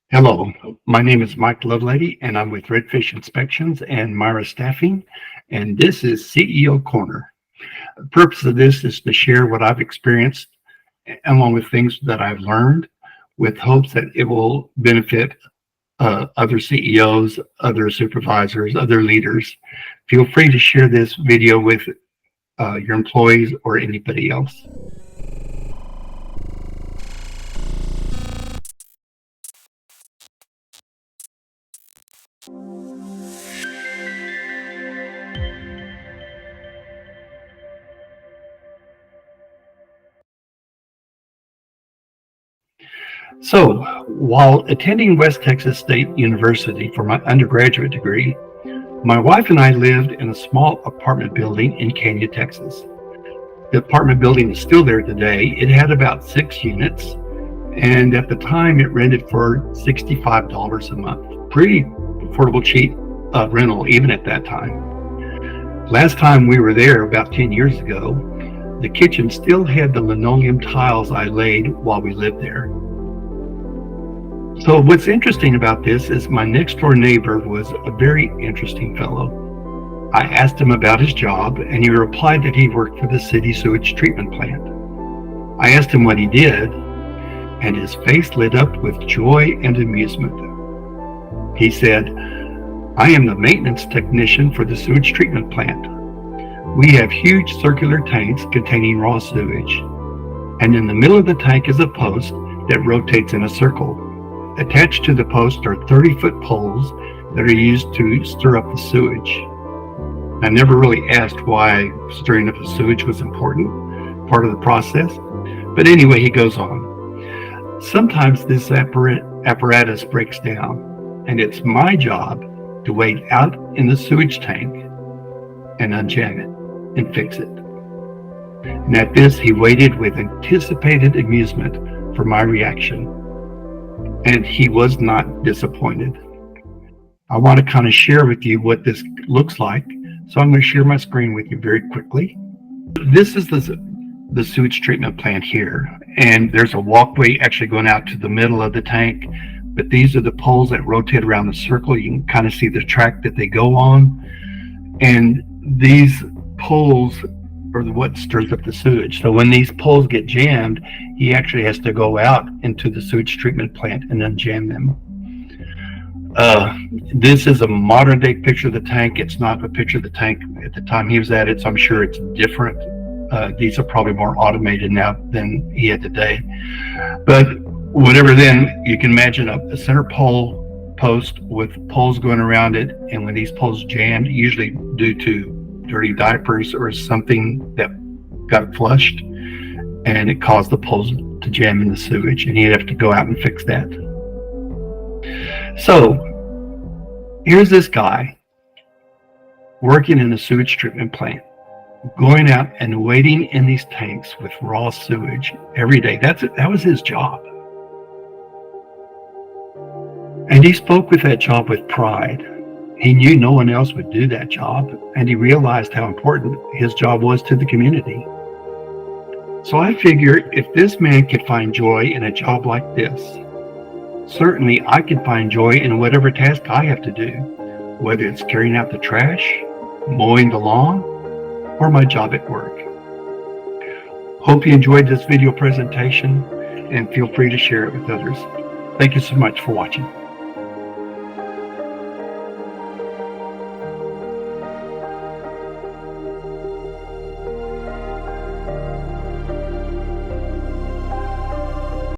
Hello, my name is Mike Lovelady, and I'm with Redfish Inspections and Myra Staffing, and this is CEO Corner. The purpose of this is to share what I've experienced along with things that I've learned with hopes that it will benefit other CEOs, other supervisors, other leaders. Feel free to share this video with your employees or anybody else. So, while attending West Texas State University for my undergraduate degree, my wife and I lived in a small apartment building in Kenya, Texas. The apartment building is still there today. It had about 6 units, and at the time it rented for $65 a month. Pretty affordable, cheap rental, even at that time. Last time we were there, about 10 years ago, the kitchen still had the linoleum tiles I laid while we lived there. So what's interesting about this is my next door neighbor was a very interesting fellow. I asked him about his job, and he replied that he worked for the city sewage treatment plant. I asked him what he did, and his face lit up with joy and amusement. He said, "I am the maintenance technician for the sewage treatment plant. We have huge circular tanks containing raw sewage, and in the middle of the tank is a post that rotates in a circle. Attached to the post are 30-foot poles that are used to stir up the sewage." I never really asked why stirring up the sewage was important, part of the process. But anyway, he goes on. "Sometimes this apparatus breaks down, and it's my job to wait out in the sewage tank and unjam it and fix it." And at this, he waited with anticipated amusement for my reaction. And he was not disappointed. I want to kind of share with you what this looks like. So I'm going to share my screen with you very quickly. This is the sewage treatment plant here. And there's a walkway actually going out to the middle of the tank. But these are the poles that rotate around the circle. You can kind of see the track that they go on. And these poles are what stirs up the sewage. So when these poles get jammed, he actually has to go out into the sewage treatment plant and unjam them. This is a modern day picture of the tank. It's not a picture of the tank at the time he was at it, so I'm sure it's different. These are probably more automated now than he had today. But whatever, then you can imagine a center pole post with poles going around it, and when these poles jammed, usually due to dirty diapers or something that got flushed, and it caused the poles to jam in the sewage, and he'd have to go out and fix that. So here's this guy working in a sewage treatment plant, going out and waiting in these tanks with raw sewage every day. That was his job. And he spoke with that job with pride. He knew no one else would do that job, and he realized how important his job was to the community. So I figure if this man could find joy in a job like this, certainly I can find joy in whatever task I have to do, whether it's carrying out the trash, mowing the lawn, or my job at work. Hope you enjoyed this video presentation, and feel free to share it with others. Thank you so much for watching.